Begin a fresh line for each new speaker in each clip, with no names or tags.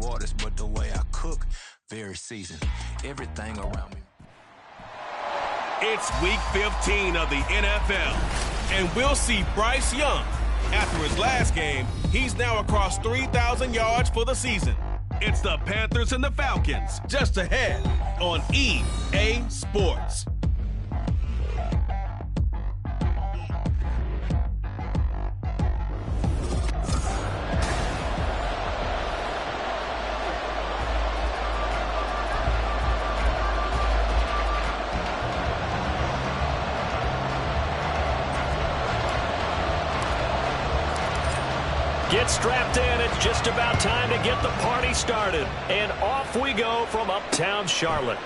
waters, but the way I cook, very seasoned. Everything around me.
It's week 15 of the NFL, and we'll see Bryce Young. After his last game, he's now across 3,000 yards for the season. It's the Panthers and the Falcons, just ahead on EA Sports.
Get strapped in. It's just about time to get the party started. And off we go from uptown Charlotte.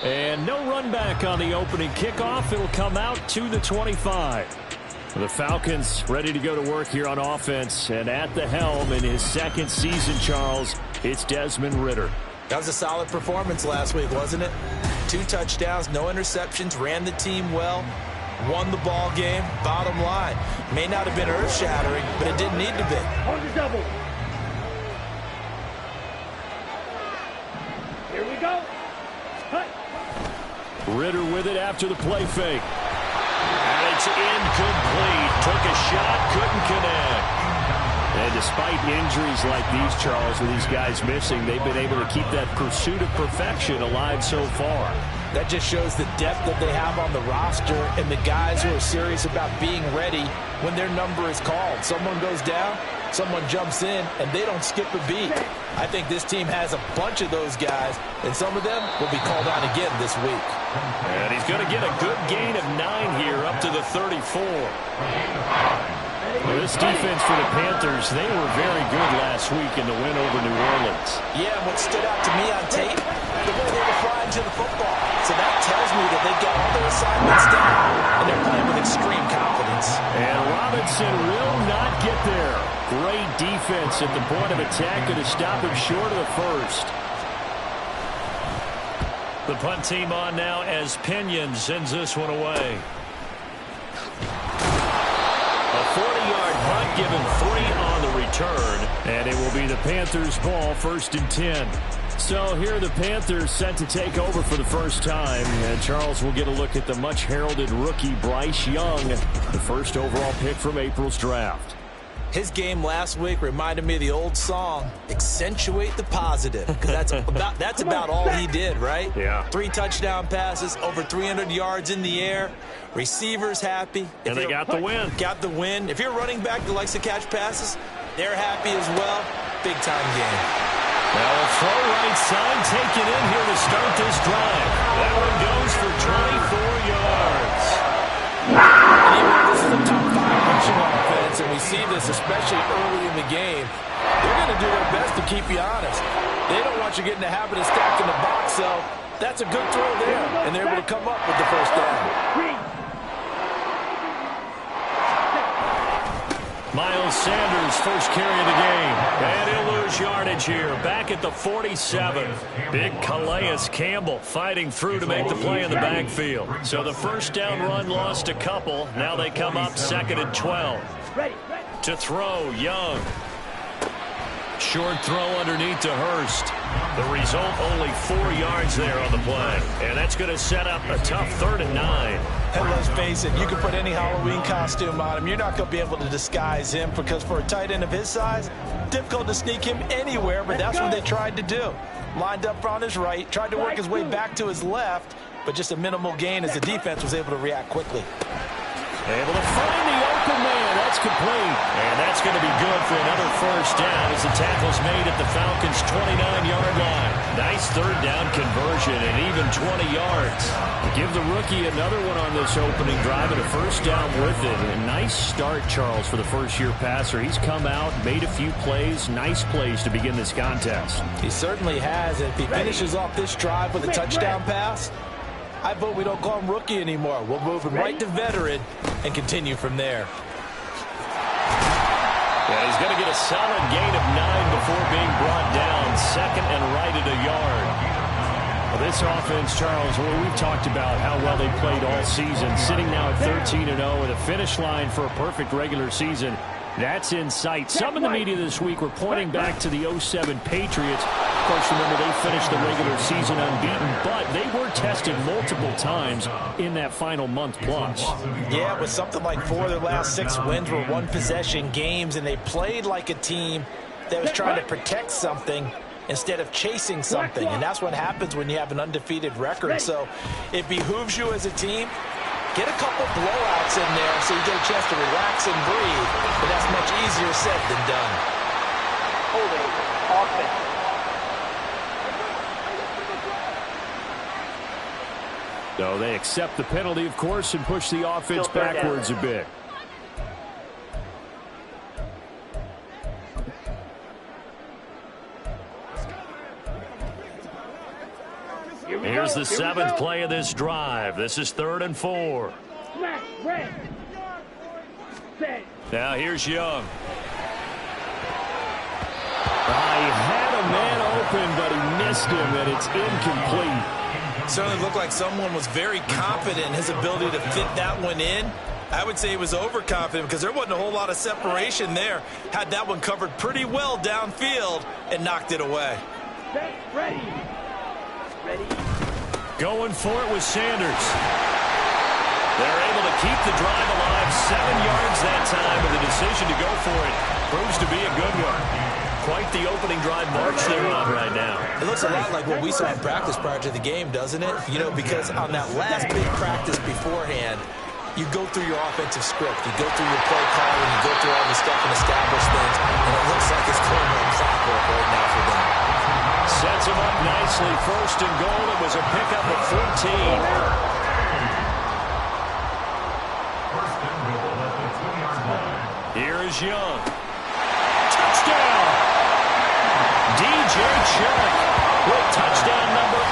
And no run back on the opening kickoff. It'll come out to the 25. The Falcons ready to go to work here on offense. And at the helm in his second season, Charles, it's Desmond Ridder.
That was a solid performance last week, wasn't it? 2 touchdowns, no interceptions, ran the team well. Won the ball game, bottom line. May not have been earth-shattering, but it didn't need to be.
On the double. Here we go. Cut.
Ridder with it after the play fake. And it's incomplete. Took a shot, couldn't connect. And despite injuries like these, Charles, with these guys missing, they've been able to keep that pursuit of perfection alive so far.
That just shows the depth that they have on the roster and the guys who are serious about being ready when their number is called. Someone goes down, someone jumps in, and they don't skip a beat. I think this team has a bunch of those guys, and some of them will be called on again this week.
And he's going to get a good gain of 9 here up to the 34. Well, this defense for the Panthers, they were very good last week in the win over New Orleans.
Yeah, what stood out to me on tape, the way they were flying to the football. So that tells me that they've got all their assignments down, and they're playing with extreme confidence.
And Robinson will not get there. Great defense at the point of attack to stop him short of the first. The punt team on now as Pinion sends this one away. A 40-yard punt, given 3 on the return. And it will be the Panthers' ball, 1st and 10. So here are the Panthers set to take over for the first time. And Charles will get a look at the much-heralded rookie Bryce Young, the first overall pick from April's draft.
His game last week reminded me of the old song, Accentuate the Positive, because that's about all he did, right?
Yeah.
3 touchdown passes, over 300 yards in the air, receivers happy.
And they got the win.
Got the win. If you're a running back that likes to catch passes, they're happy as well. Big-time game.
Well, a throw right side taken in here to start this drive. That one goes for 24 yards.
Anyway, this is a top 5 rushing offense, and we see this especially early in the game. They're going to do their best to keep you honest. They don't want you getting the habit of stacking the box, so that's a good throw there, and they're able to come up with the first down.
Miles Sanders, first carry of the game. And he'll lose yardage here. Back at the 47. Big Calais Campbell fighting through to make the play in the backfield. So the first down run lost a couple. Now they come up 2nd and 12. To throw, Young. Short throw underneath to Hurst. The result, only 4 yards there on the play. And that's going to set up a tough 3rd and 9.
And let's face it, you can put any Halloween costume on him. You're not going to be able to disguise him because for a tight end of his size, difficult to sneak him anywhere, but that's what they tried to do. Lined up on his right, tried to work his way back to his left, but just a minimal gain as the defense was able to react quickly.
Able to find the open man. That's complete. And that's going to be good for another first down as the tackle's made at the Falcons' 29-yard line. Nice 3rd down conversion and even 20 yards. Give the rookie another one on this opening drive and a first down with it. A nice start, Charles, for the first-year passer. He's come out, made a few plays, nice plays to begin this contest.
He certainly has. And if he finishes off this drive with a touchdown pass, I vote we don't call him rookie anymore. We'll move him right to veteran and continue from there.
And he's going to get a solid gain of 9 before being brought down. 2nd and right at a yard. Well, this offense, Charles, well, we've talked about how well they played all season. Sitting now at 13-0 with a finish line for a perfect regular season That's in sight. Some in the media this week were pointing back to the 07 Patriots. Of course, remember, they finished the regular season unbeaten, but they were tested multiple times in that final month plus.
Yeah, with something like 4 of their last 6 wins were one-possession games, and they played like a team that was trying to protect something instead of chasing something. And that's what happens when you have an undefeated record. So it behooves you as a team, get a couple blowouts in there so you get a chance to relax and breathe. But that's much easier said than done.
Holding offense.
So they accept the penalty, of course, and push the offense backwards a bit. Here's the 7th play of this drive. This is 3rd and 4. Now here's Young. He had a man open, but he missed him, and it's incomplete.
Certainly looked like someone was very confident in his ability to fit that one in. I would say he was overconfident because there wasn't a whole lot of separation there. Had that one covered pretty well downfield and knocked it away.
Ready.
Going for it with Sanders. They're able to keep the drive alive. 7 yards that time, and the decision to go for it proves to be a good one. Quite the opening drive march they're on right now.
It looks a lot like what we saw in practice prior to the game, doesn't it? You know, because on that last big practice beforehand, you go through your offensive script. You go through your play call, and you go through all the stuff and establish things. And it looks like it's going like clockwork right now for them.
Sets him up nicely. 1st and goal. It was a pickup of 14. Here is Young. Touchdown! DJ Chark with touchdown number 8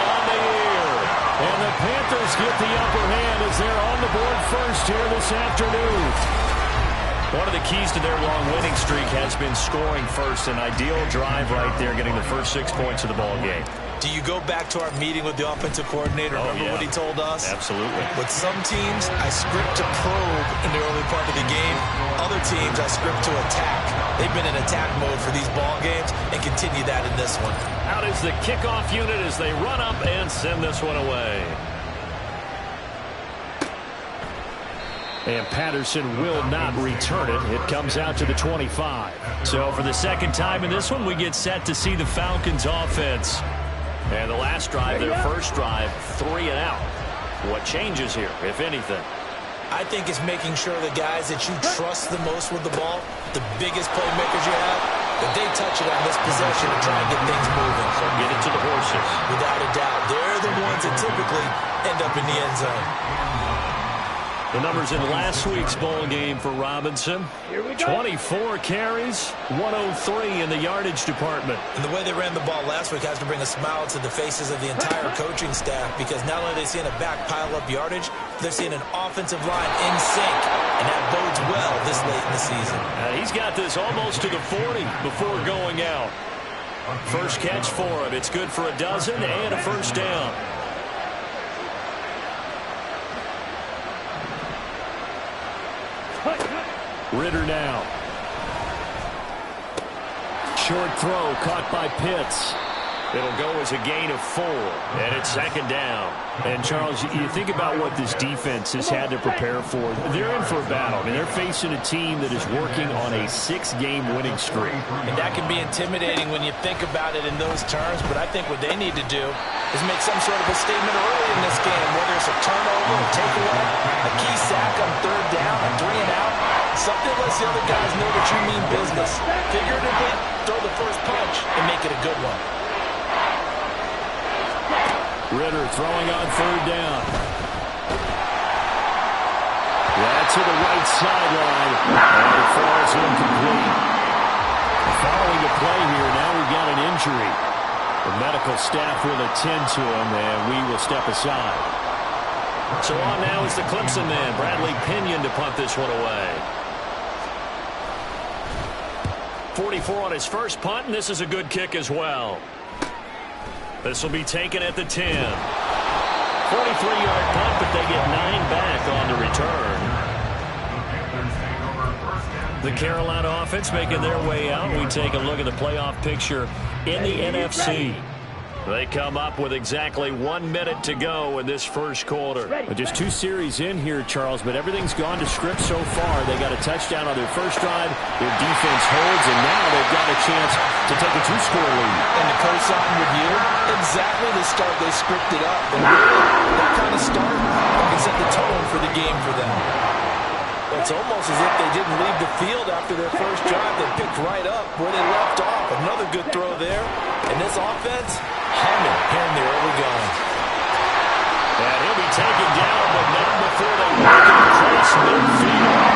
on the year. And the Panthers get the upper hand as they're on the board first here this afternoon. One of the keys to their long winning streak has been scoring first. An ideal drive right there, getting the first 6 points of the ball game.
Do you go back to our meeting with the offensive coordinator? Remember what he told us?
Absolutely.
With some teams, I script to probe in the early part of the game. Other teams, I script to attack. They've been in attack mode for these ball games and continue that in this one.
Out is the kickoff unit as they run up and send this one away. And Patterson will not return it. It comes out to the 25. So for the 2nd time in this one, we get set to see the Falcons offense. And the last drive, their first drive, 3 and out. What changes here, if anything?
I think it's making sure the guys that you trust the most with the ball, the biggest playmakers you have, that they touch it on this possession to try and get things moving.
So get it to the horses.
Without a doubt. They're the ones that typically end up in the end zone.
The numbers in last week's bowl game for Robinson. 24 carries, 103 in the yardage department.
And the way they ran the ball last week has to bring a smile to the faces of the entire coaching staff, because not only are they seeing a back pile up yardage, they're seeing an offensive line in sync, and that bodes well this late in the season.
He's got this almost to the 40 before going out. First catch for him. It's good for a dozen and a first down. Ritter now. Short throw caught by Pitts. It'll go as a gain of 4, and it's 2nd down. And, Charles, you think about what this defense has had to prepare for. They're in for a battle. I mean, they're facing a team that is working on a 6-game winning streak.
And that can be intimidating when you think about it in those terms, but I think what they need to do is make some sort of a statement early in this game, whether it's a turnover, a takeaway, a key sack on 3rd down, a 3 and out. Something lets the other guys know that you mean business. Figuratively, throw the first punch and make it a good one.
Ritter throwing on 3rd down. That's to the right sideline. And it falls incomplete. Following the play here, now we've got an injury. The medical staff will attend to him, and we will step aside. So on now is the Clemson man, Bradley Pinion, to punt this one away. 44 on his first punt, and this is a good kick as well. This will be taken at the 10. 43-yard punt, but they get 9 back on the return. The Carolina offense making their way out. We take a look at the playoff picture in the NFC. They come up with exactly 1 minute to go in this first quarter.
Just 2 series in here, Charles, but everything's gone to script so far. They got a touchdown on their first drive. Their defense holds, and now they've got a chance to take a 2-score lead.
And the co-sign with you, exactly the start they scripted up. And really, that kind of start can set the tone for the game for them. It's almost as if they didn't leave the field after their first drive. They picked right up where they left off. Another good throw there. And this offense, humming here in the early going.
And he'll be taken down, but not before they work it across midfield.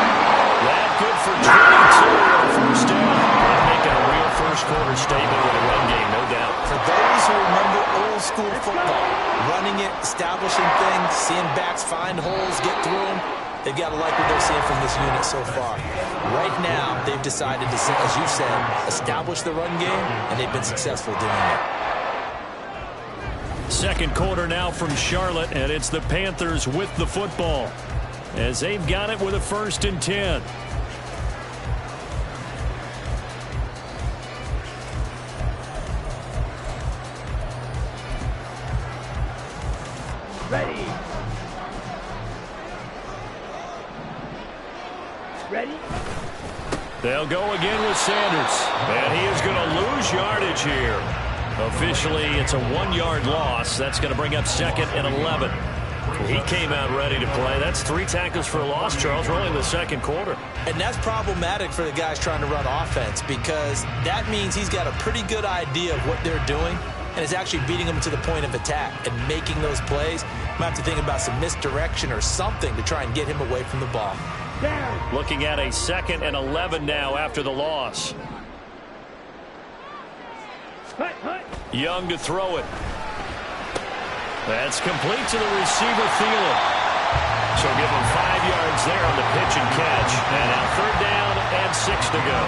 That good for 22 on first down. And making a real first quarter statement with a run game, no doubt.
For those who remember old school football, running it, establishing things, seeing backs find holes, get through them, they've got to like what they're seeing from this unit so far. Right now, they've decided to, as you said, establish the run game, and they've been successful doing it.
Second quarter now from Charlotte, and it's the Panthers with the football as they've got it with a 1st and 10.
Ready. Ready.
They'll go again with Sanders, and he is going to lose yardage here. Officially, it's a 1-yard loss. That's going to bring up 2nd and 11. He came out ready to play. That's 3 tackles for a loss, Charles, rolling in the second quarter.
And that's problematic for the guys trying to run offense because that means he's got a pretty good idea of what they're doing and is actually beating them to the point of attack and making those plays. Might have to think about some misdirection or something to try and get him away from the ball.
Down.
Looking at a 2nd and 11 now after the loss.
Hut, hut.
Young to throw it. That's complete to the receiver, Thielen. So give him 5 yards there on the pitch and catch. And now 3rd down and 6 to go.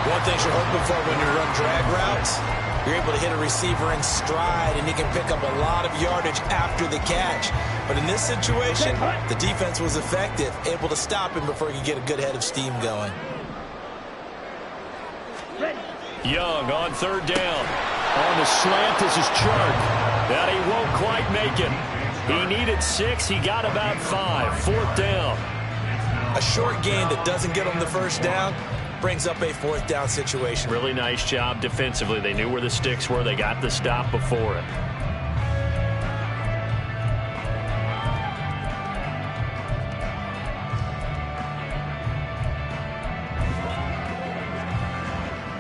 One thing you're hoping for when you run drag routes, you're able to hit a receiver in stride, and he can pick up a lot of yardage after the catch. But in this situation, the defense was effective, able to stop him before he could get a good head of steam going.
Ready.
Young on 3rd down. On the slant, this is Chark. That he won't quite make it. He needed 6. He got about 5. 4th down.
A short gain that doesn't get him the first down brings up a 4th down situation.
Really nice job defensively. They knew where the sticks were. They got the stop before it.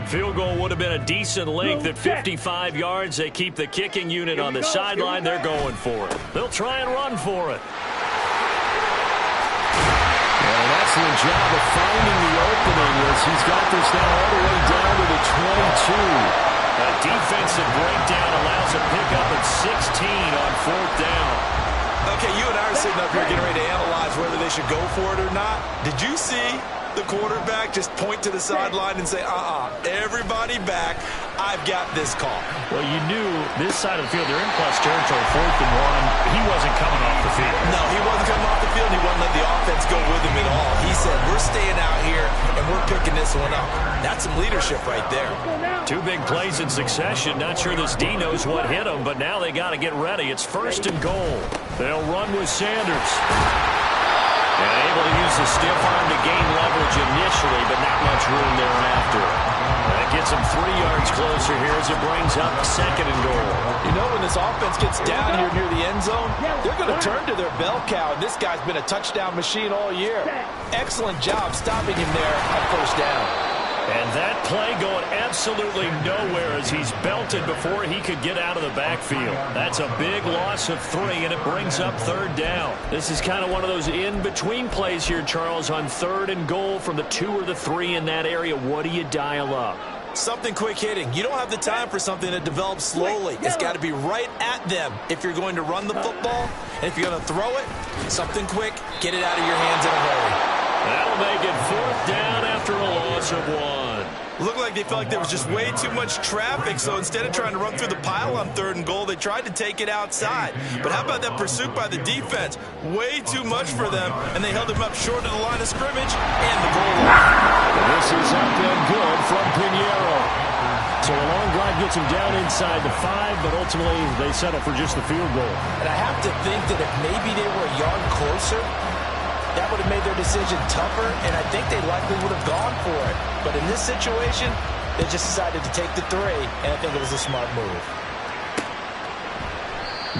Field goal would have been a decent length at 55 yards. They keep the kicking unit on the sideline. They're going for it. They'll try and run for it.
Well, an excellent job of finding the opening as he's got this now all the way down to the 22.
A defensive breakdown allows a pickup at 16 on 4th down.
Okay, you and I are sitting up here getting ready to analyze whether they should go for it or not. Did you see the quarterback just point to the sideline and say, everybody back, I've got this call?
Well, you knew this side of the field, they're in plus territory, 4th and 1. He wasn't coming off the field.
No, he wasn't coming off the field. He wouldn't let the offense go with him at all. He said, we're staying out here, and we're picking this one up. That's some leadership right there.
2 big plays in succession. Not sure this D knows what hit him, but now they got to get ready. It's 1st and goal. They'll run with Sanders. And able to use the stiff arm to gain leverage initially, but not much room thereafter. That gets him 3 yards closer here as it brings up 2nd and goal.
You know, when this offense gets down here near the end zone, they're going to turn to their bell cow, and this guy's been a touchdown machine all year. Excellent job stopping him there on 1st down.
And that play going absolutely nowhere as he's belted before he could get out of the backfield. That's a big loss of 3, and it brings up 3rd down. This is kind of one of those in-between plays here, Charles, on 3rd and goal from the 2 or the 3 in that area. What do you dial up?
Something quick hitting. You don't have the time for something that develops slowly. It's got to be right at them if you're going to run the football. And if you're going to throw it, something quick, get it out of your hands in a hurry.
That'll make it 4th down after a loss of 1.
Looked like they felt like there was just way too much traffic, so instead of trying to run through the pile on 3rd and goal, they tried to take it outside. But how about that pursuit by the defense? Way too much for them, and they held him up short of the line of scrimmage and the goal line.
This is up and good from Pinheiro. So a long drive gets him down inside the 5, but ultimately they settle for just the field goal.
And I have to think that if maybe they were a yard closer, that would have made their decision tougher, and I think they likely would have gone for it. But in this situation, they just decided to take the 3, and I think it was a smart move.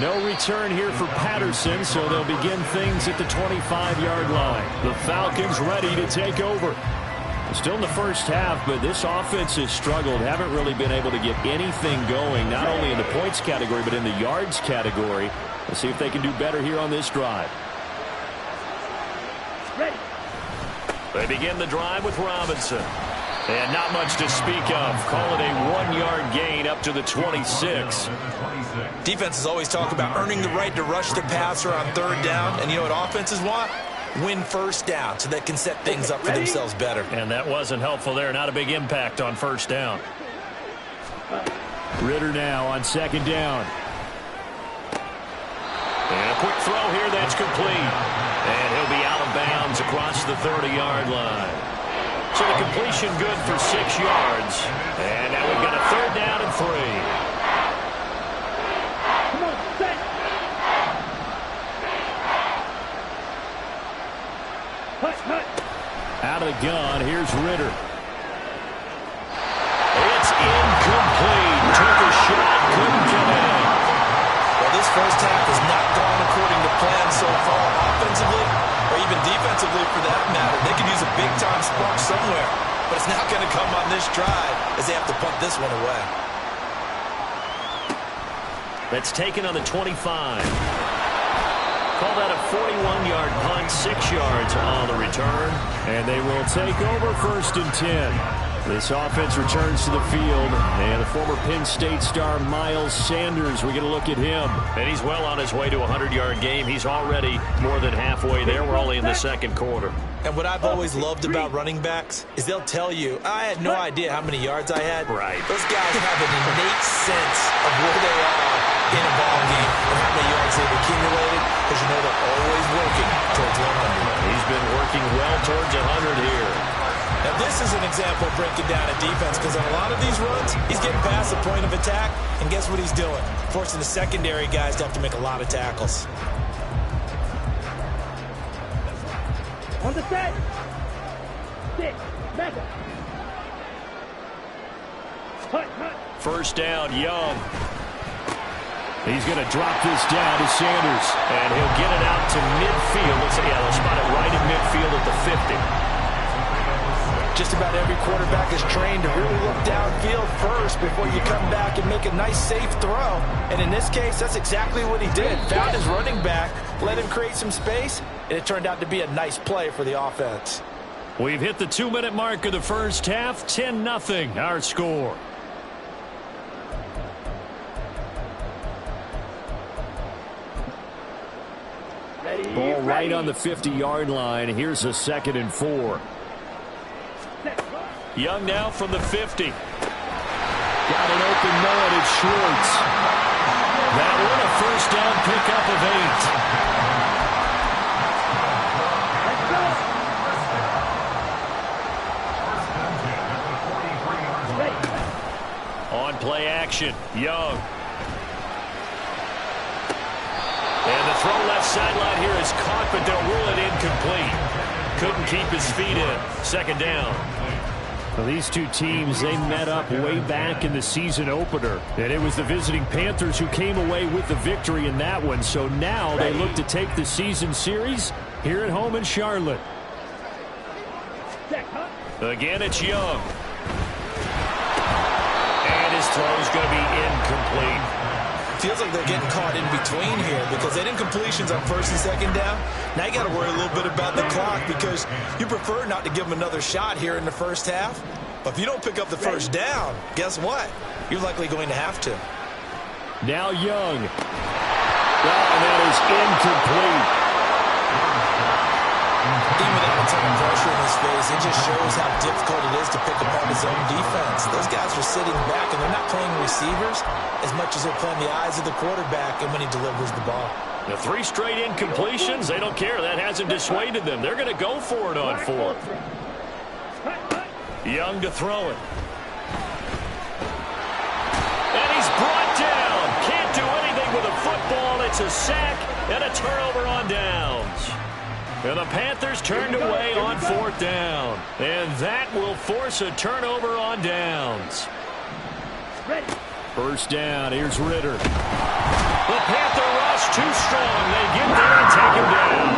No return here for Patterson, so they'll begin things at the 25-yard line. The Falcons ready to take over. Still in the first half, but this offense has struggled. Haven't really been able to get anything going, not only in the points category, but in the yards category. Let's see if they can do better here on this drive.
Ready.
They begin the drive with Robinson. And not much to speak of. Call it a 1-yard gain up to the 26.
Defenses always talk about earning the right to rush the passer on 3rd down, and you know what offenses want? Win 1st down so they can set things up for themselves better.
And that wasn't helpful there. Not a big impact on 1st down.
Ritter now on 2nd down.
And a quick throw here that's complete. And he'll be out of bounds across the 30-yard line. So the completion good for 6 yards. And now we've got a 3rd down and 3.
Come on, set. Hut, hut.
Out of the gun, here's Ritter.
It's incomplete. Took a shot, couldn't get in.
Well, this first half has not gone according to plan so far offensively, or even defensively for that matter. They could use a big-time spark somewhere, but it's not going to come on this drive as they have to punt this one away.
That's taken on the 25. Call that a 41-yard punt, 6 yards on the return.
And they will take over 1st and 10. This offense returns to the field, and the former Penn State star Miles Sanders, we're going to look at him.
And he's well on his way to a 100-yard game. He's already more than halfway there. We're only in the 2nd quarter.
And what I've always loved about running backs is they'll tell you, I had no idea how many yards I had.
Right.
Those guys have an innate sense of where they are in a ball game and how many yards they've accumulated, because you know they're always working towards 100.
He's been working well towards 100 here.
Now this is an example of breaking down a defense, because on a lot of these runs, he's getting past the point of attack, and guess what he's doing? Forcing the secondary guys to have to make a lot of tackles.
On the set. Sit. Back up. Hut, hut.
1st down, Young.
He's going to drop this down to Sanders.
And he'll get it out to midfield. They'll spot it right in midfield at the 50.
Just about every quarterback is trained to really look downfield first before you come back and make a nice, safe throw. And in this case, that's exactly what he did. Found his running back, let him create some space, and it turned out to be a nice play for the offense.
We've hit the 2-minute mark of the first half. 10-0, our score.
Ready.
Ball right
ready.
on the 50-yard line. Here's a 2nd and 4.
Set.
Young now from the 50.
Got an open man. It's Schwartz.
That one a 1st down pickup of 8.
Let's go. Ready.
On play action, Young. And the throw left sideline here is caught, but they'll rule it incomplete. Couldn't keep his feet in. 2nd down.
Well, these two teams, they met up way back in the season opener. And it was the visiting Panthers who came away with the victory in that one. So now they look to take the season series here at home in Charlotte.
Set. Hut.
Again, it's Young. And his throw's going to be incomplete.
Feels like they're getting caught in between here because they didn't completions on 1st and 2nd down. Now you got to worry a little bit about the clock because you prefer not to give them another shot here in the first half. But if you don't pick up the 1st down, guess what? You're likely going to have to.
Now Young. Oh, that is incomplete.
Even without a pressure in his face. It just shows how difficult it is to pick apart his own defense. Those guys are sitting back, and they're not playing receivers as much as they're playing the eyes of the quarterback and when he delivers the ball.
The 3 straight incompletions, they don't care. That hasn't dissuaded them. They're going to go for it on 4th. Young to throw it. And he's brought down. Can't do anything with a football. It's a sack and a turnover on downs. And the Panthers turned away on 4th down. And that will force a turnover on downs. First down, here's Ritter. The Panther rush too strong. They get there and take him down.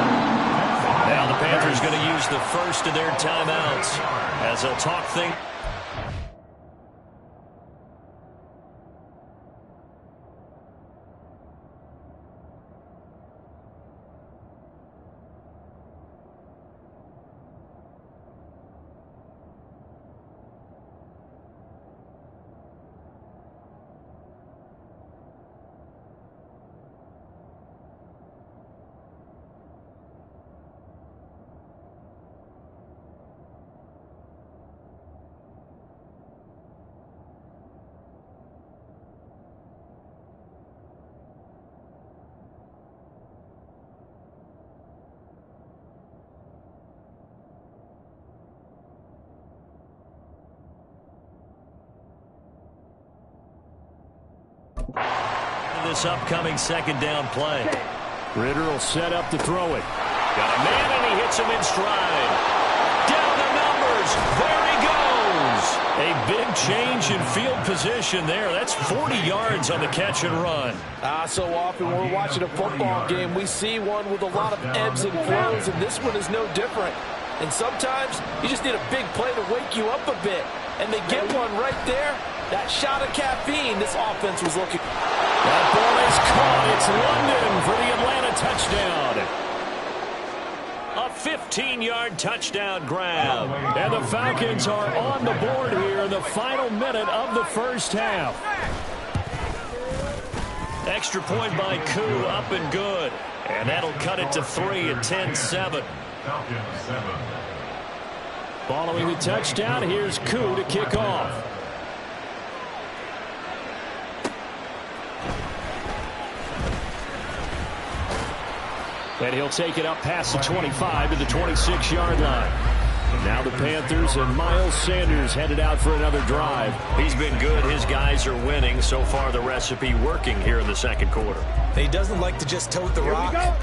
Now the Panthers going to use the first of their timeouts as they'll talk things. This upcoming second down play.
Ritter will set up to throw it.
Got a man, and he hits him in stride. Down the numbers. There he goes. A big change in field position there. That's 40 yards on the catch and run.
So often when we're watching a football game, we see one with a lot of ebbs and flows, and this one is no different. And sometimes you just need a big play to wake you up a bit. And they get one right there. That shot of caffeine this offense was looking.
That ball is caught. It's London for the Atlanta touchdown. A 15-yard touchdown grab. And the Falcons are on the board here in the final minute of the first half.
Extra point by Koo, up and good. And that'll cut it to 3 at 10-7.
Following the touchdown, here's Koo to kick off. And he'll take it up past the 25 to the 26-yard line. Now the Panthers and Miles Sanders headed out for another drive.
He's been good. His guys are winning. So far, the recipe working here in the second quarter.
He doesn't like to just tote the rock.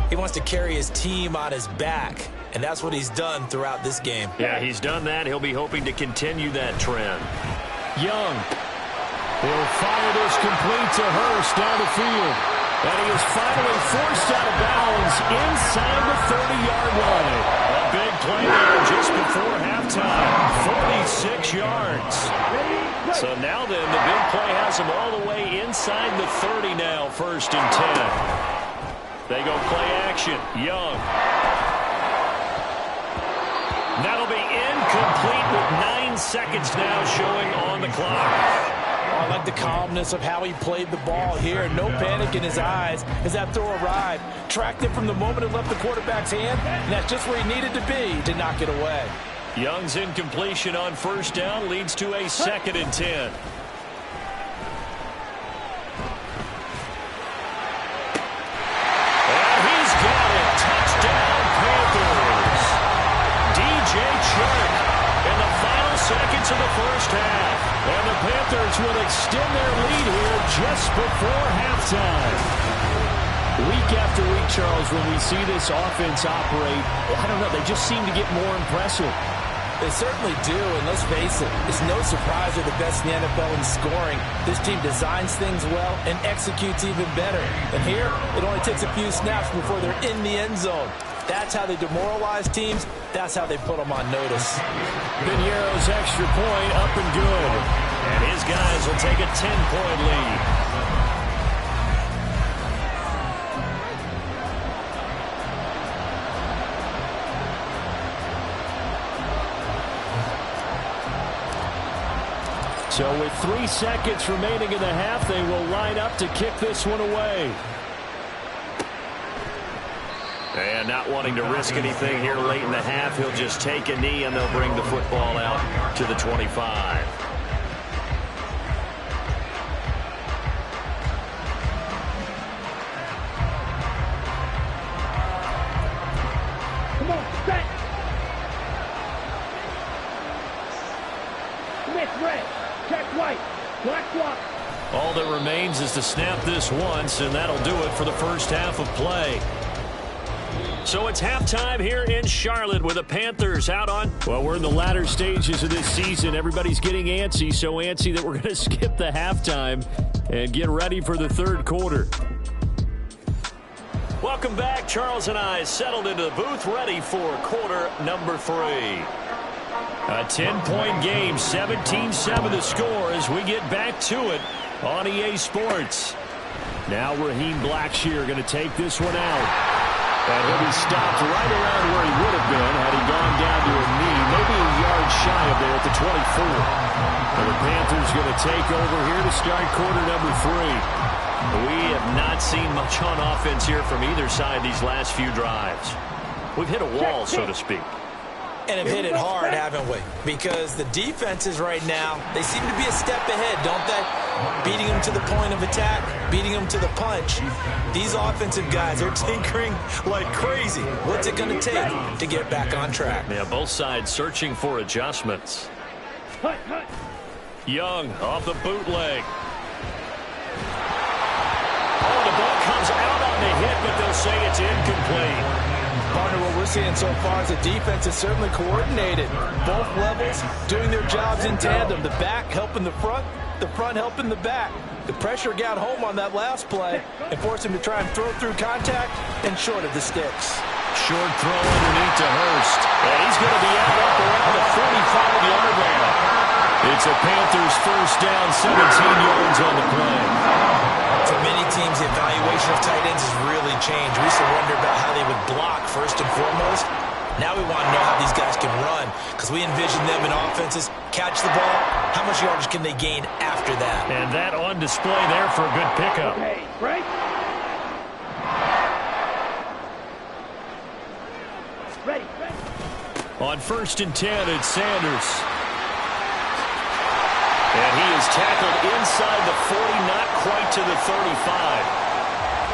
He wants to carry his team on his back, and that's what he's done throughout this game.
Yeah, he's done that. He'll be hoping to continue that trend.
Young. He'll fire this complete to Hurst down the field. And he is finally forced out of bounds inside the 30-yard line.
A big play there just before halftime. 46 yards. So now then, the big play has him all the way inside the 30 now, 1st and 10. They go play action. Young. That'll be incomplete with 9 seconds now showing on the clock.
I like the calmness of how he played the ball here. No panic in his eyes as that throw arrived. Tracked it from the moment it left the quarterback's hand, and that's just where he needed to be to knock it away.
Young's incompletion on 1st down leads to a 2nd and 10. And he's got it. Touchdown, Panthers. DJ Chark in the final seconds of the first half. And the Panthers will extend their lead here just before halftime.
Week after week, Charles, when we see this offense operate, I don't know, they just seem to get more impressive.
They certainly do, and let's face it, it's no surprise they're the best in the NFL in scoring. This team designs things well and executes even better. And here, it only takes a few snaps before they're in the end zone. That's how they demoralize teams. That's how they put them on notice.
Piñeiro's extra point up and good.
And his guys will take a 10-point lead.
So with 3 seconds remaining in the half, they will line up to kick this one away.
And not wanting to risk anything here late in the half, he'll just take a knee and they'll bring the football out to the 25.
Come on, set. Commit red. Check white. Black block.
All that remains is to snap this once, and that'll do it for the first half of play. So it's halftime here in Charlotte with the Panthers out on.
Well, we're in the latter stages of this season. Everybody's getting antsy, so antsy that we're going to skip the halftime and get ready for the third quarter.
Welcome back. Charles and I settled into the booth ready for quarter number 3. A 10-point game, 17-7 the score as we get back to it on EA Sports. Now Raheem Blackshear going to take this one out. And he'll be stopped right around where he would have been had he gone down to a knee, maybe a yard shy of there at the 24. And the Panthers going to take over here to start quarter number 3. We have not seen much on offense here from either side these last few drives. We've hit a wall, so to speak.
And have hit it hard, haven't we? Because the defenses right now, they seem to be a step ahead, don't they? Beating them to the point of attack, beating them to the punch. These offensive guys are tinkering like crazy. What's it going to take to get back on track?
Yeah, both sides searching for adjustments.
Hut, hut.
Young off the bootleg. Oh, the ball comes out on the hit, but they'll say it's incomplete.
Partner, what we're seeing so far is the defense is certainly coordinated. Both levels doing their jobs in tandem. The back helping the front helping the back. The pressure got home on that last play and forced him to try and throw through contact and short of the sticks.
Short throw underneath to Hurst. And he's going to be out up around the 45-yard line. It's a Panthers first down, 17 yards on the play.
For many teams, the evaluation of tight ends has really changed. We used to wonder about how they would block first and foremost. Now we want to know how these guys can run because we envision them in offenses catch the ball. How much yardage can they gain after that?
And that on display there for a good pickup.
Okay, break. Ready.
On 1st and 10, it's Sanders. And he is tackled inside the 40, not quite to the 35.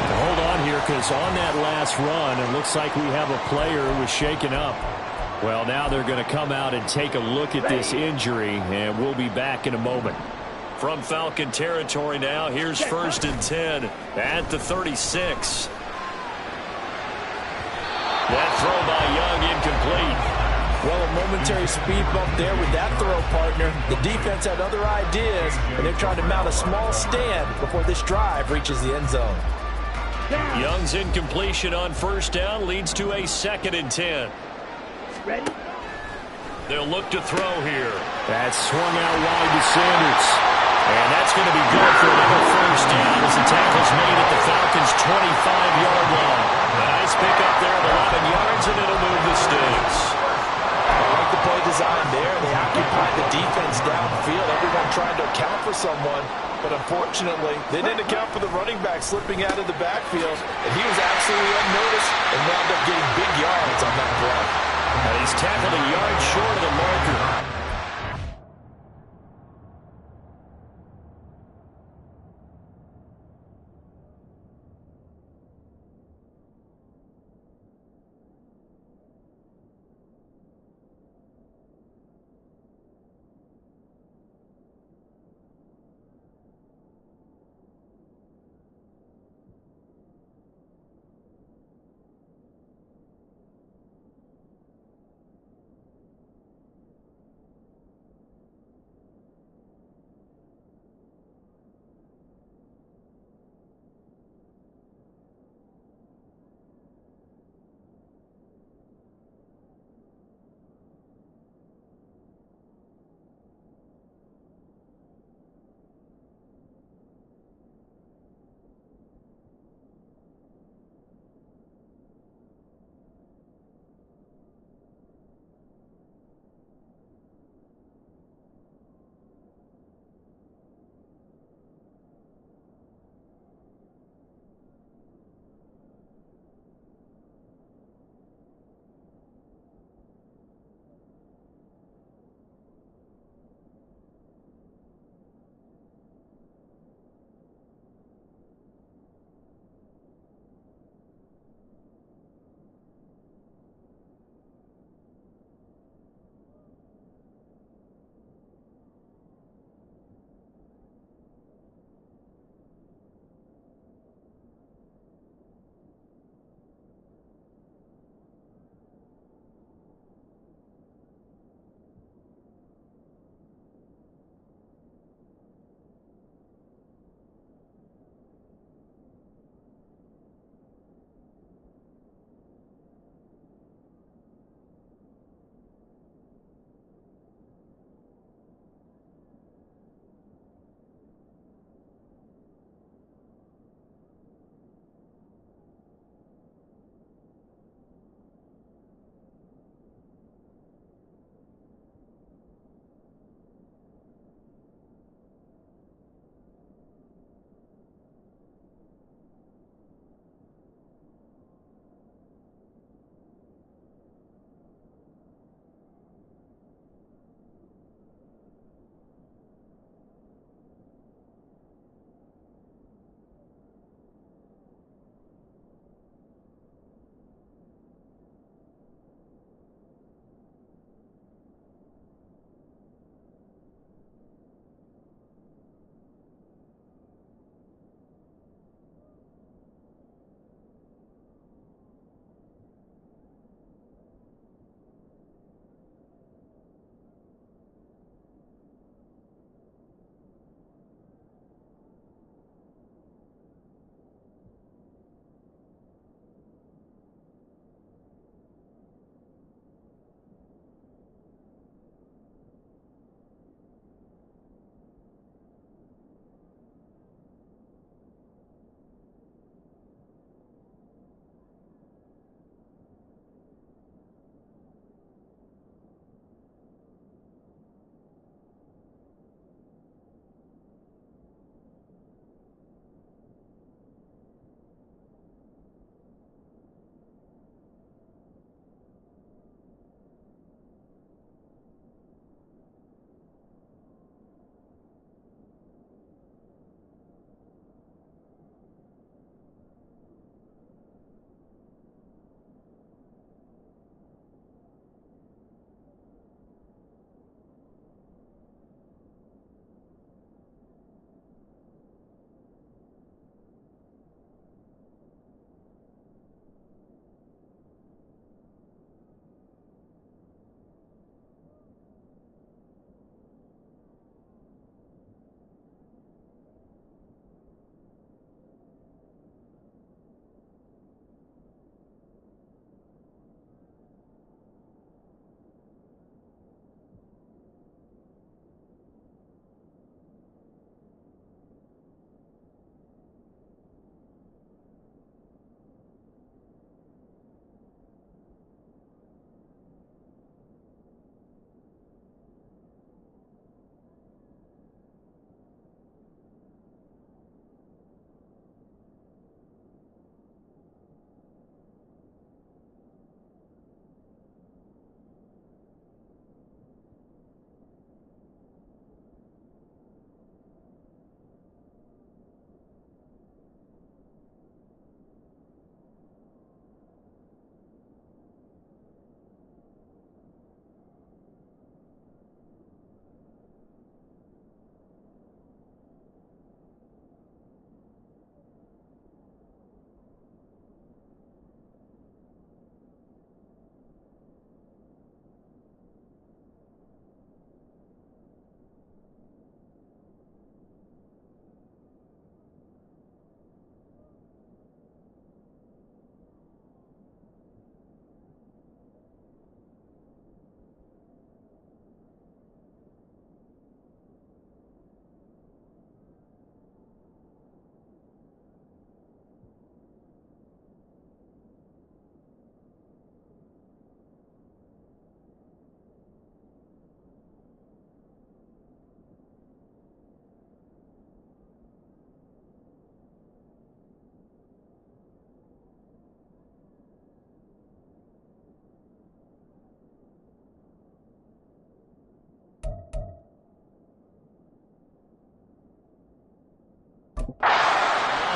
Hold on here, because on that last run, it looks like we have a player who was shaken up. Well, now they're going to come out and take a look at this injury, and we'll be back in a moment.
From Falcon territory now, here's 1st and 10 at the 36. That throw by Young incomplete.
Well, a momentary speed bump there with that throw, partner. The defense had other ideas, and they're trying to mount a small stand before this drive reaches the end zone.
Young's incompletion on 1st down leads to a 2nd and 10.
Ready.
They'll look to throw here.
That swung out wide to Sanders.
And that's going to be good for another 1st down as the tackle's made at the Falcons' 25-yard line. A nice pickup there of 11 yards, and it'll move the Sticks.
I like the play design there. They occupied the defense downfield. Everyone trying to account for someone. But unfortunately, they didn't account for the running back slipping out of the backfield. And he was absolutely unnoticed and wound up getting big yards on that play.
And he's tackled a yard short of the marker.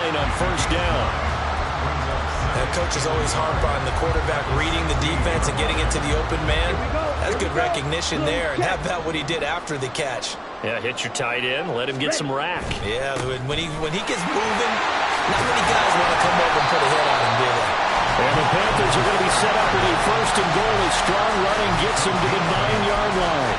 line on first down.
That coach is always harp on the quarterback reading the defense and getting into the open man. That's good recognition there. And how about what he did after the catch?
Yeah, hit your tight end, let him get some rack.
Yeah, when he gets moving, not many guys want to come over and put a hit on him, do they?
And the Panthers are going to be set up with a first and goal as strong running gets him to the 9-yard line.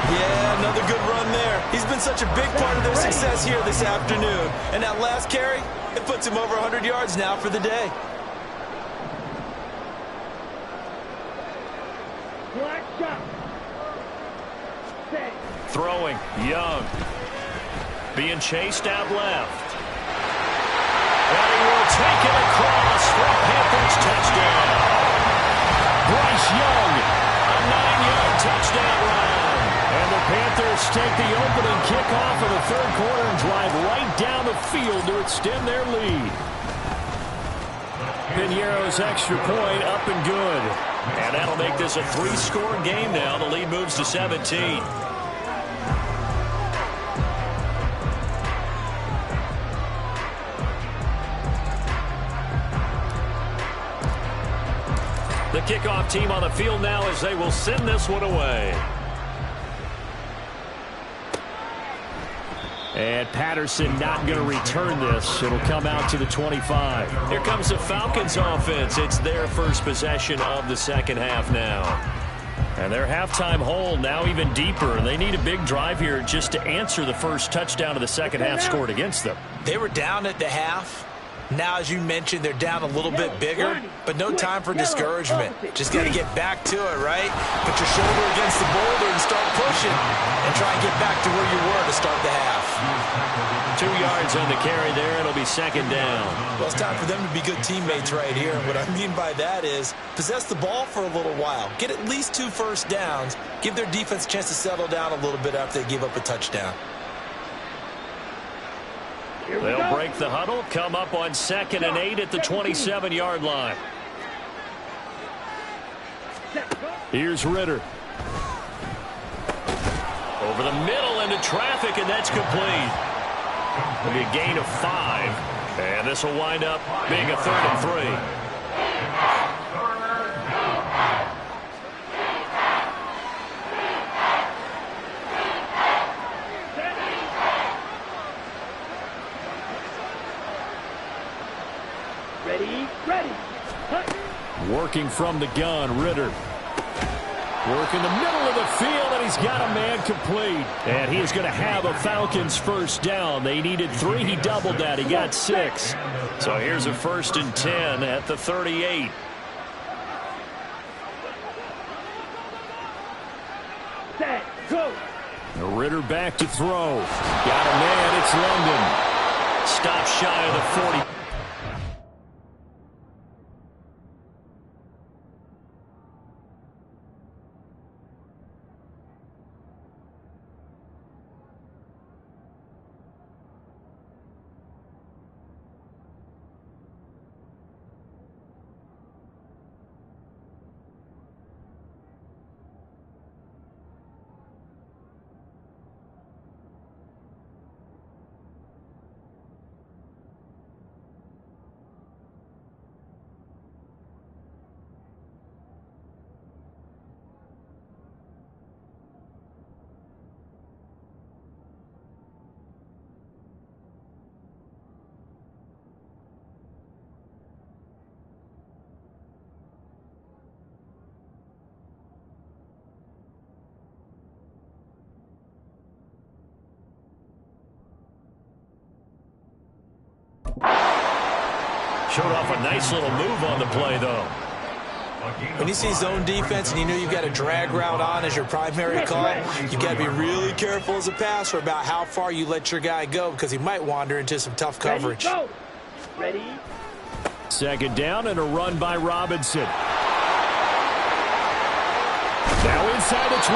Yeah, another good run there. He's been such a big part of their success here this afternoon. And that last carry, it puts him over 100 yards now for the day.
Black shot. Set.
Throwing, Young. Being chased out left. And he will take it across for a Panthers touchdown.
Bryce Young,
A 9-yard touchdown run.
and the Panthers take the opening kickoff of the third quarter and drive right down the field to extend their lead. Piñeiro's extra point up and good.
And that'll make this a 3-score game now. The lead moves to 17. The kickoff team on the field now as they will send this one away.
And Patterson not going to return this. It'll come out to the 25.
Here comes the Falcons offense. It's their first possession of the second half now.
And their halftime hole now even deeper. They need a big drive here just to answer the first touchdown of the second half scored against them.
They were down at the half. Now, as you mentioned, they're down a little bit bigger, but no time for discouragement. Just got to get back to it, right? Put your shoulder against the boulder and start pushing and try and get back to where you were to start the half.
2 yards on the carry there. It'll be second down.
Well, it's time for them to be good teammates right here. And what I mean by that is possess the ball for a little while. Get at least 2 first downs. Give their defense a chance to settle down a little bit after they give up a touchdown.
They'll break the huddle, come up on 2nd and 8 at the 27-yard line.
Here's Ritter.
Over the middle into traffic, and that's complete. It'll be a gain of 5. And this will wind up being a 3rd and 3.
Ready. Hut.
Working from the gun, Ritter. Work in the middle of the field, and he's got a man complete. And he is going to have a Falcons first down. They needed 3. He doubled that. He got 6.
So here's a 1st and 10 at the 38.
Set. Go.
Ritter back to throw. Got a man. It's London.
Stop shy of the 40. Showed off a nice little move on the play, though.
When you see zone defense and you know you've got a drag route on as your primary call, you've got to be really careful as a passer about how far you let your guy go because he might wander into some tough coverage.
Ready.
Second down and a run by Robinson. Now inside the 25.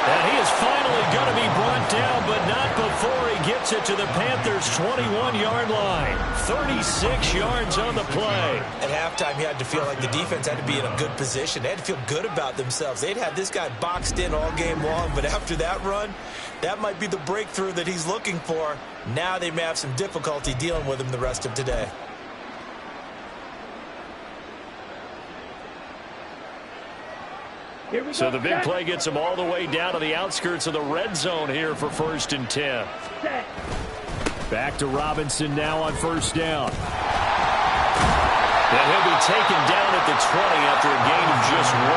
And he is finally going to be brought down, but not before he gets it to the Panthers' 21-yard line. 36 yards on the play.
At halftime, you had to feel like the defense had to be in a good position. They had to feel good about themselves. They'd had this guy boxed in all game long, but after that run, that might be the breakthrough that he's looking for. Now they may have some difficulty dealing with him the rest of today.
So the big play gets him all the way down to the outskirts of the red zone here for 1st and 10. Back to Robinson now on 1st down. And he'll be taken down at the 20 after a gain of just 1.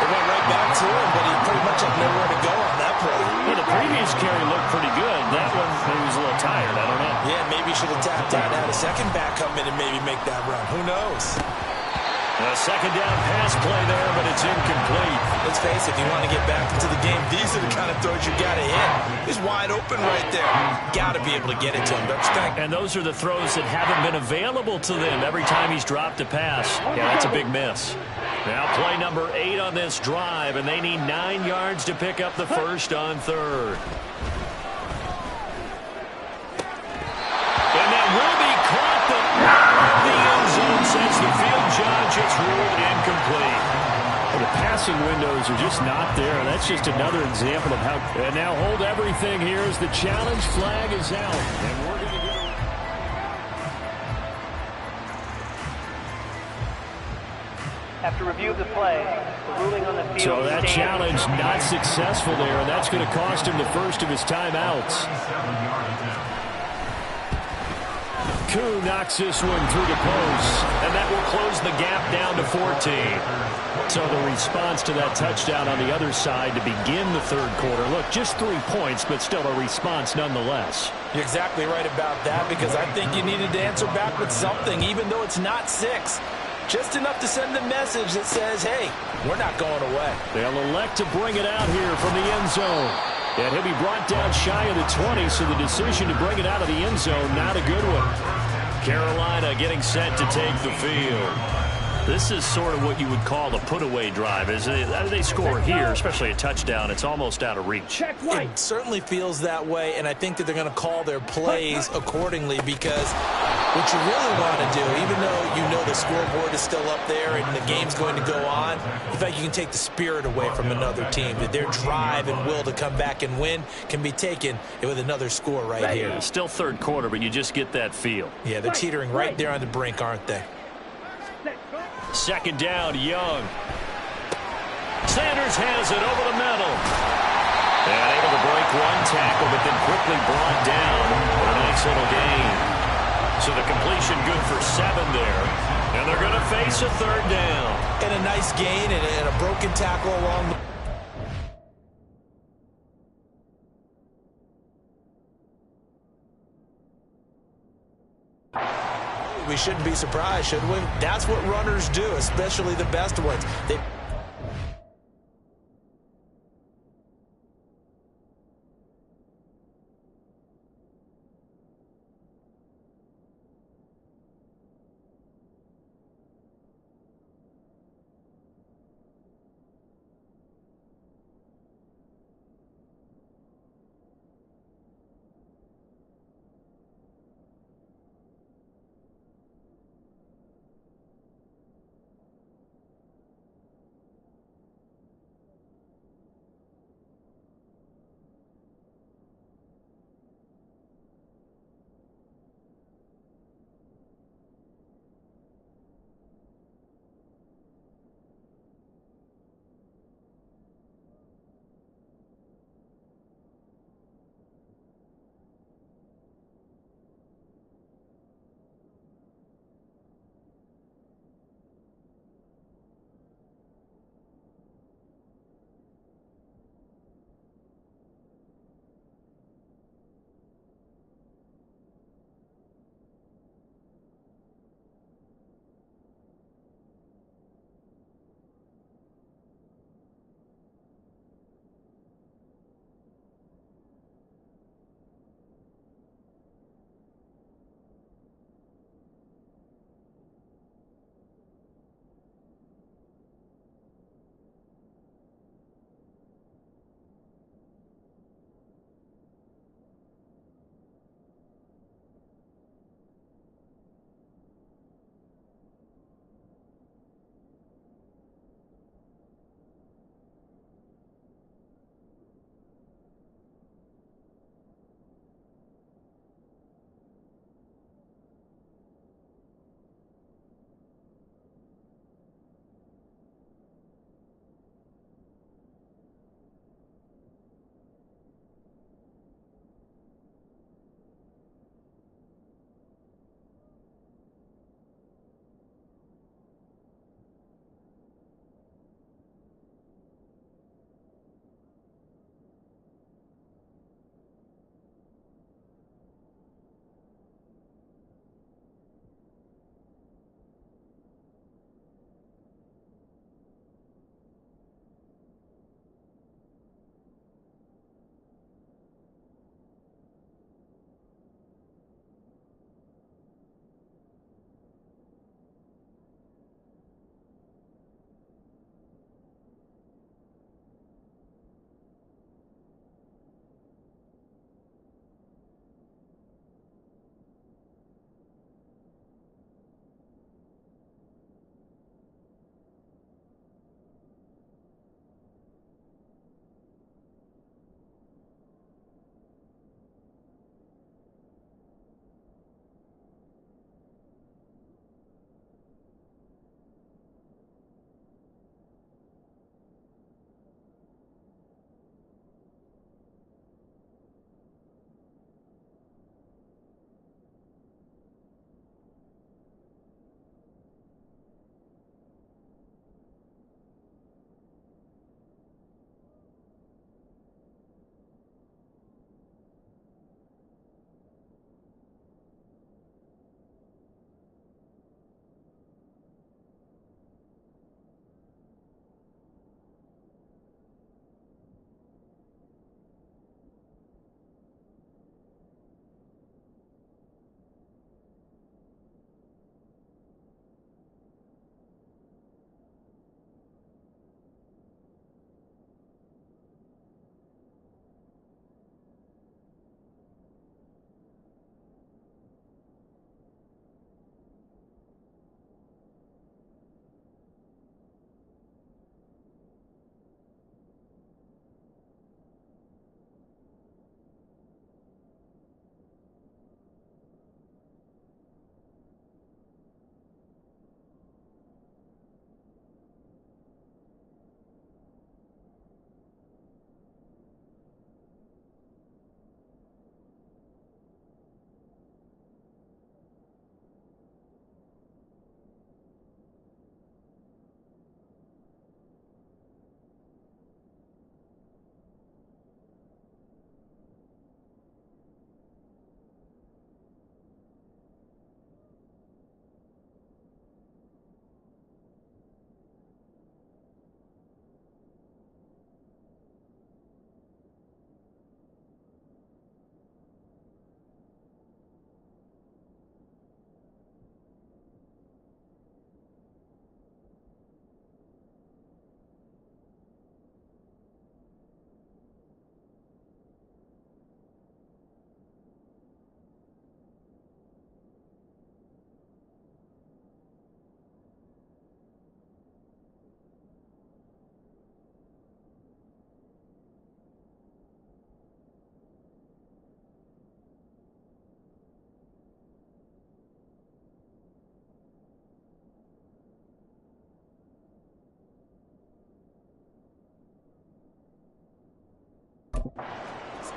They went right back to him, but he pretty much had nowhere to go on that play.
Well, the previous carry looked pretty good. That one, he was a little tired. I don't know.
Yeah, maybe he should have tapped out, had a second back come in and maybe make that run. Who knows?
A second down pass play there, but it's incomplete.
Let's face it, if you want to get back into the game, these are the kind of throws you got to hit. He's wide open right there. Got to be able to get it to him, don't you think?
And those are the throws that haven't been available to them every time he's dropped a pass. Yeah, that's a big miss. Now play number 8 on this drive, and they need 9 yards to pick up the first on 3rd. And that will be caught. The end zone sends the field judge. It's ruled incomplete. Well, the passing windows are just not there. That's just another example of how. And now hold everything here as the challenge flag is out. And we're going to get a...
After review of the play, the ruling on the field.
So that challenge not successful there, and that's going to cost him the first of his timeouts. Koo knocks this one through the post, and that will close the gap down to 14. So the response to that touchdown on the other side to begin the 3rd quarter. Look, just 3 points, but still a response nonetheless.
You're exactly right about that, because I think you needed to answer back with something, even though it's not 6. Just enough to send a message that says, hey, we're not going away.
They'll elect to bring it out here from the end zone. And he'll be brought down shy of the 20, so the decision to bring it out of the end zone, not a good one. Carolina getting set to take the field. This is sort of what you would call a put-away drive. As they score here, especially a touchdown, it's almost out of reach.
It certainly feels that way, and I think that they're going to call their plays accordingly, because what you really want to do, even though you know the scoreboard is still up there and the game's going to go on, in fact, you can take the spirit away from another team. That their drive and will to come back and win can be taken with another score right here.
Still 3rd quarter, but you just get that feel.
Yeah, they're teetering right there on the brink, aren't they?
Second down, Young. Sanders has it over the middle. And able to break one tackle, but then quickly brought down for a nice little gain. So the completion good for 7 there. And they're going to face a 3rd down.
And a nice gain and a broken tackle along the... We shouldn't be surprised, should we? That's what runners do, especially the best ones.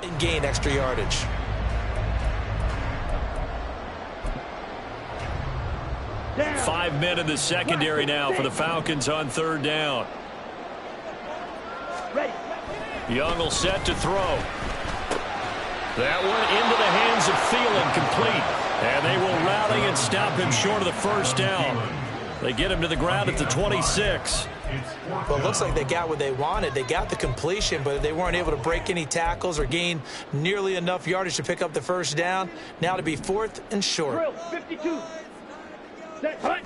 and gain extra yardage.
Down.
5 men in the secondary now for the Falcons on third down.
Ready.
Young will set to throw. That one into the hands of Thielen, complete. And they will rally and stop him short of the first down. They get him to the ground at the 26.
Well, it looks like they got what they wanted. They got the completion, but they weren't able to break any tackles or gain nearly enough yardage to pick up the first down. Now to be 4th and short.
Drill 52. Set. Hunt.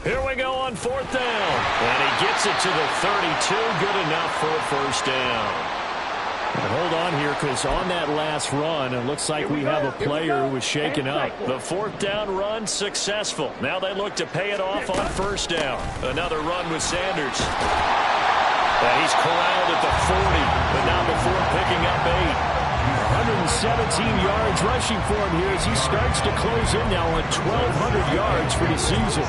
Here we go on 4th down. And he gets it to the 32. Good enough for a first down.
Hold on here, because on that last run, it looks like we have a player who was shaken up.
The 4th down run successful. Now they look to pay it off on first down. Another run with Sanders. And he's corralled at the 40, but not before picking up 8.
117 yards rushing for him here as he starts to close in now on 1,200 yards for the season.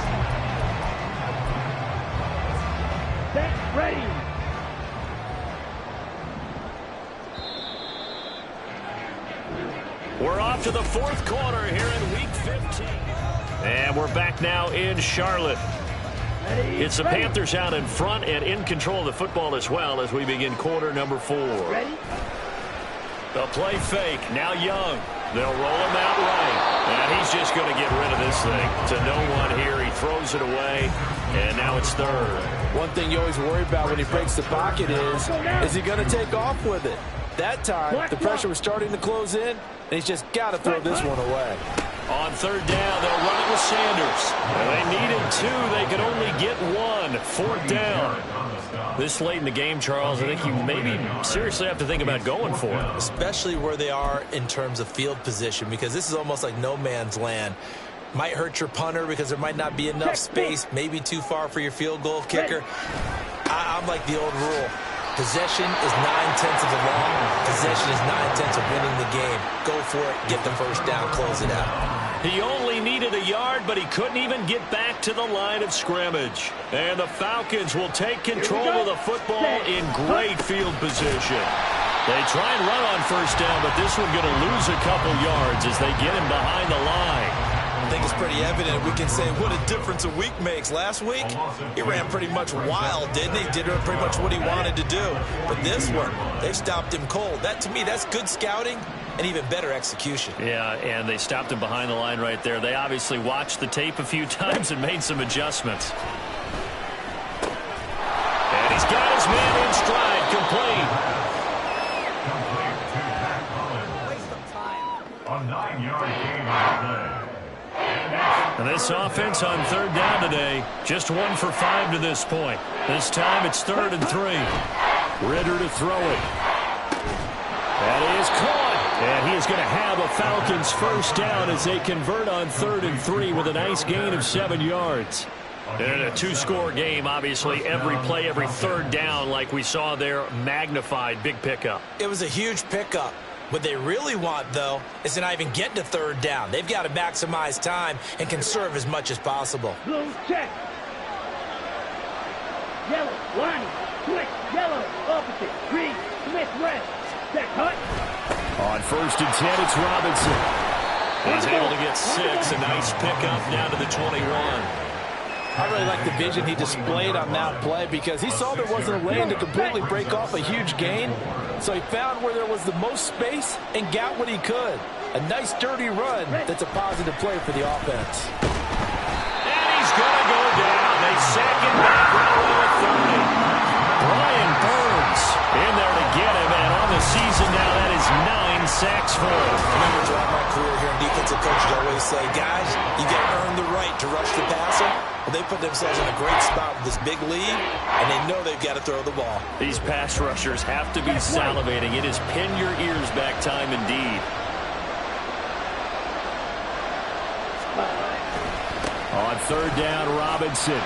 Set. Ready.
We're off to the 4th quarter here in Week 15. And we're back now in Charlotte.
Ready.
It's the Panthers out in front and in control of the football as well as we begin quarter number 4.
Ready.
The play fake. Now Young. They'll roll him out right. And he's just going to get rid of this thing. To no one here. He throws it away. And now it's 3rd.
One thing you always worry about when he breaks the pocket is he going to take off with it? That time, the pressure was starting to close in, and he's just got to throw this one away.
On 3rd down, they'll run it with Sanders. And they needed 2. They could only get 1. 4th down. This late in the game, Charles, I think you maybe seriously have to think about going for it.
Especially where they are in terms of field position, because this is almost like no man's land. Might hurt your punter because there might not be enough space, maybe too far for your field goal kicker. I'm like the old rule. Possession is 9/10 of the law. Possession is 9/10 of winning the game. Go for it. Get the first down. Close it out.
He only needed a yard, but he couldn't even get back to the line of scrimmage. And the Falcons will take control of the football in great field position. They try and run on first down, but this one going to lose a couple yards as they get him behind the line.
I think it's pretty evident. We can say what a difference a week makes. Last week, he ran pretty much wild, didn't he? Did pretty much what he wanted to do. But this one, they stopped him cold. That, to me, that's good scouting and even better execution.
Yeah, and they stopped him behind the line right there. They obviously watched the tape a few times and made some adjustments. And he's got his man in stride, complete.
A 9-yard gain on the play.
And this offense on 3rd down today, just 1 for 5 to this point. This time it's 3rd and 3.
Ritter to throw it. That is caught. And he is going to have a Falcons first down as they convert on 3rd and 3 with a nice gain of 7 yards.
In a 2-score game, obviously, every play, every 3rd down, like we saw there, magnified, big pickup.
It was a huge pickup. What they really want, though, is to not even get to 3rd down. They've got to maximize time and conserve as much as possible.
Blue check. Yellow, line, switch, yellow, opposite, green, Smith, red. Set, cut.
On 1st and 10, it's Robinson.
He's able to get 6. A nice pickup down to the 21.
I really like the vision he displayed on that play because he saw there wasn't a lane to completely break off a huge gain. So he found where there was the most space and got what he could. A nice dirty run that's a positive play for the offense.
And he's going to go down. They sack him back right at 30. Brian Burns in there to get him. And on the season now, that is 9 sacks for him.
I remember throughout my career here in defensive coaches, I always say, guys, you got to earn the right to rush the passer. Well, they put themselves in a great spot with this big lead, and they know they've got to throw the ball.
These pass rushers have to be salivating. It is pin your ears back time indeed.
On 3rd down, Robinson.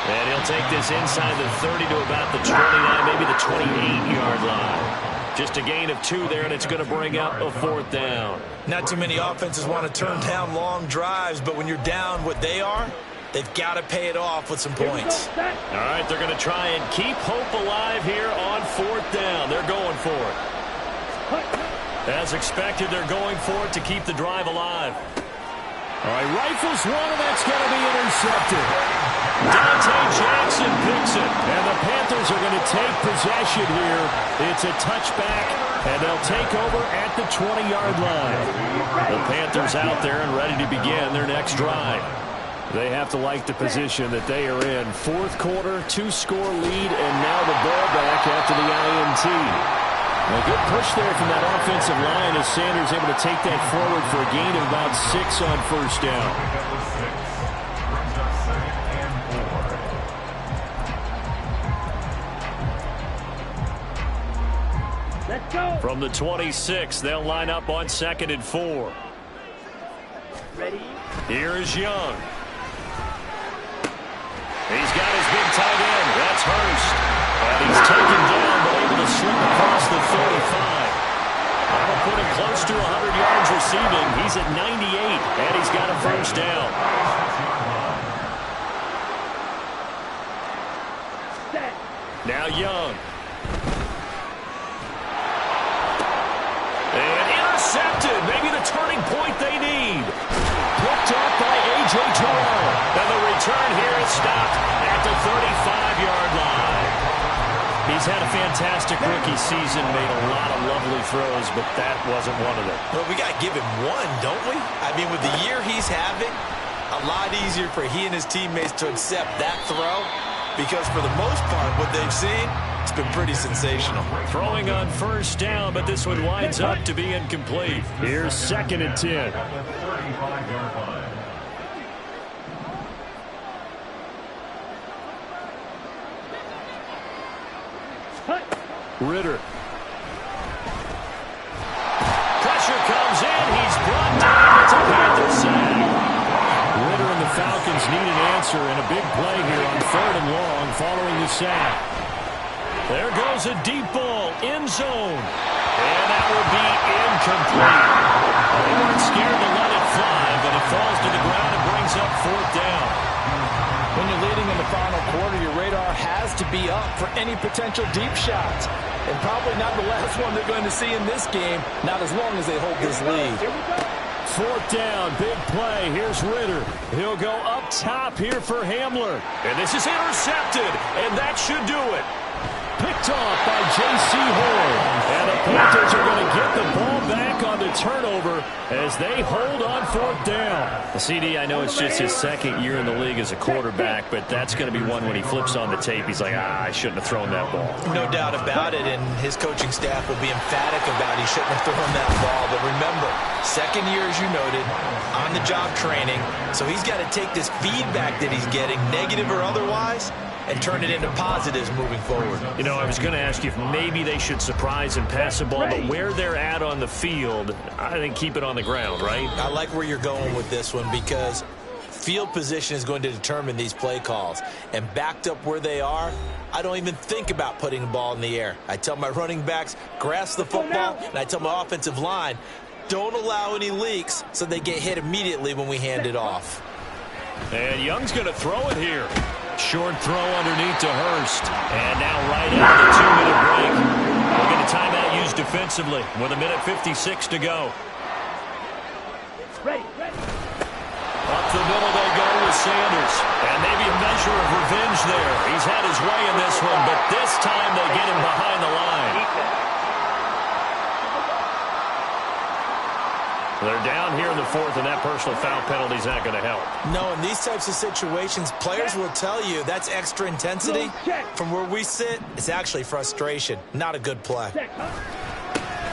And he'll take this inside the 30 to about the 29, maybe the 28-yard line. Just a gain of 2 there, and it's going to bring up a 4th down.
Not too many offenses want to turn down long drives, but when you're down what they are, they've got to pay it off with some points.
All right, they're going to try and keep hope alive here on 4th down. They're going for it. As expected, they're going for it to keep the drive alive.
All right, rifles one, and that's going to be intercepted.
Dante Jackson picks it.
And the Panthers are going to take possession here. It's a touchback, and they'll take over at the 20-yard line.
The Panthers out there and ready to begin their next drive.
They have to like the position that they are in. Fourth quarter, 2-score lead, and now the ball back after the INT. A good push there from that offensive line as Sanders able to take that forward for a gain of about 6 on first down.
Let's go.
From the 26, they'll line up on 2nd and 4.
Ready?
Here is Young. He's got his big tight end. That's Hurst. And he's taken down, but able to slip across the 35. That'll put him close to 100 yards receiving. He's at 98, and he's got a first down.
Set.
Now Young. And intercepted. Maybe the turning point they need. Picked up by A.J. Terrell. And the return here is stopped at the 35-yard line. He's had a fantastic rookie season, made a lot of lovely throws, but that wasn't one of them.
Well, we got to give him one, don't we? I mean, with the year he's having, a lot easier for he and his teammates to accept that throw because for the most part, what they've seen, it's been pretty sensational.
Throwing on first down, but this one winds up to be incomplete.
Here's 2nd and 10. Ritter.
Pressure comes in. He's brought down. It's a Panther sack.
Ritter and the Falcons need an answer, and a big play here on 3rd and long following the sack.
There goes a deep ball, end zone. And that will be incomplete. They weren't scared to let it fly, but it falls to the ground and brings up 4th down.
When you're leading in the final quarter, your radar has to be up for any potential deep shots. And probably not the last one they're going to see in this game, not as long as they hold this lead.
4th down, big play. Here's Ritter. He'll go up top here for Hamler.
And this is intercepted, and that should do it.
Picked off by J.C. Horn. And the Panthers are going to get the ball back on the turnover as they hold on 4th down.
CD, I know it's just his 2nd year in the league as a quarterback, but that's going to be one when he flips on the tape, he's like, I shouldn't have thrown that ball.
No doubt about it, and his coaching staff will be emphatic about he shouldn't have thrown that ball. But remember, 2nd year, as you noted, on-the-job training, so he's got to take this feedback that he's getting, negative or otherwise, and turn it into positives moving forward.
You know, I was going to ask you if maybe they should surprise and pass the ball, but where they're at on the field, I think keep it on the ground, right?
I like where you're going with this one because field position is going to determine these play calls. And backed up where they are, I don't even think about putting the ball in the air. I tell my running backs, grasp the football, and I tell my offensive line, don't allow any leaks so they get hit immediately when we hand it off.
And Young's going to throw it here. Short throw underneath to Hurst. And now right out of the 2-minute break. We'll get a timeout used defensively with 1:56 to go.
Ready.
Up the middle they go with Sanders. And maybe a measure of revenge there. He's had his way in this one, but this time they get him behind the line. They're down here in the 4th, and that personal foul penalty is not going to help.
No, in these types of situations, players will tell you that's extra intensity. From where we sit, it's actually frustration. Not a good play.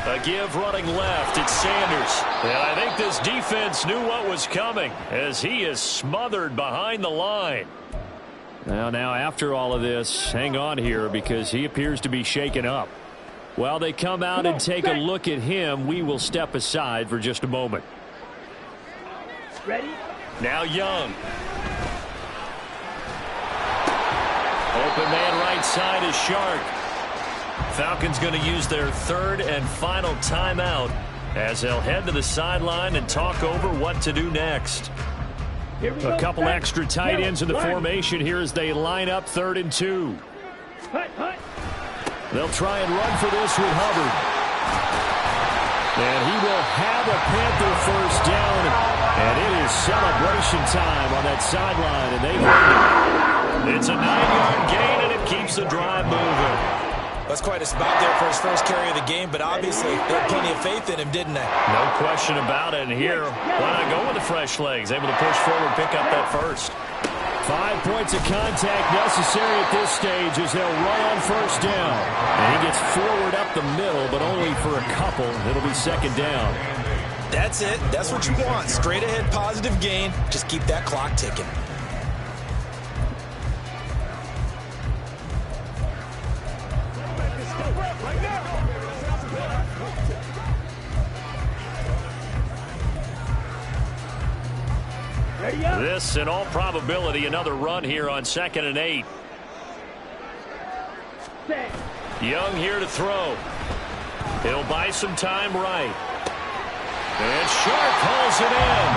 A give running left. It's Sanders. And I think this defense knew what was coming as he is smothered behind the line.
Now after all of this, hang on here because he appears to be shaken up. While they come out and take a look at him, we will step aside for just a moment.
Ready?
Now Young. Open man right side is Shark. Falcons going to use their 3rd and final timeout as they'll head to the sideline and talk over what to do next.
A couple extra tight ends in the formation here as they line up 3rd and 2. They'll try and run for this with Hubbard. And he will have a Panther first down. And it is celebration time on that sideline, and they've earned it. It's a 9-yard gain, and it keeps the drive moving.
That's quite a spot there for his first carry of the game, but obviously they had plenty of faith in him, didn't they?
No question about it. And here, why not go with the fresh legs? Able to push forward, pick up that first.
5 points of contact necessary at this stage as they'll run on first down. And he gets forward up the middle, but only for a couple. It'll be second down.
That's it. That's what you want. Straight ahead positive gain. Just keep that clock ticking.
This, in all probability, another run here on 2nd and 8. Young here to throw. He'll buy some time right. And Sharp hauls it in.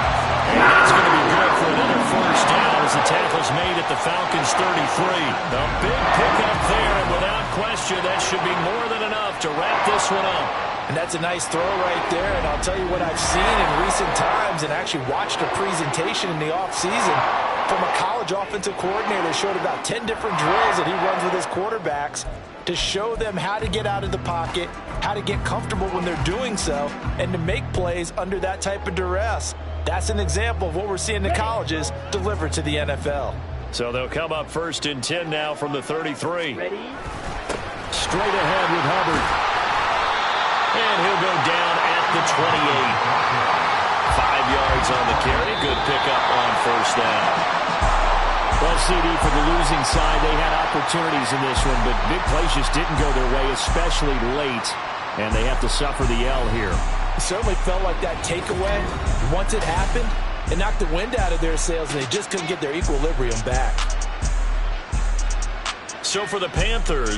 And that's going to be good for another first down as the tackle's made at the Falcons' 33. A big pickup there, and without question, that should be more than enough to wrap this one up.
And that's a nice throw right there, and I'll tell you what I've seen in recent times and actually watched a presentation in the offseason from a college offensive coordinator that showed about 10 different drills that he runs with his quarterbacks to show them how to get out of the pocket, how to get comfortable when they're doing so, and to make plays under that type of duress. That's an example of what we're seeing in colleges delivered to the NFL.
So they'll come up 1st and 10 now from the 33.
Ready?
Straight ahead with Hubbard.
And he'll go down at the 28. 5 yards on the carry. Good pickup on first down.
Well, CD, for the losing side, they had opportunities in this one, but big plays just didn't go their way, especially late, and they have to suffer the L here.
It certainly felt like that takeaway, once it happened, it knocked the wind out of their sails, and they just couldn't get their equilibrium back.
So for the Panthers,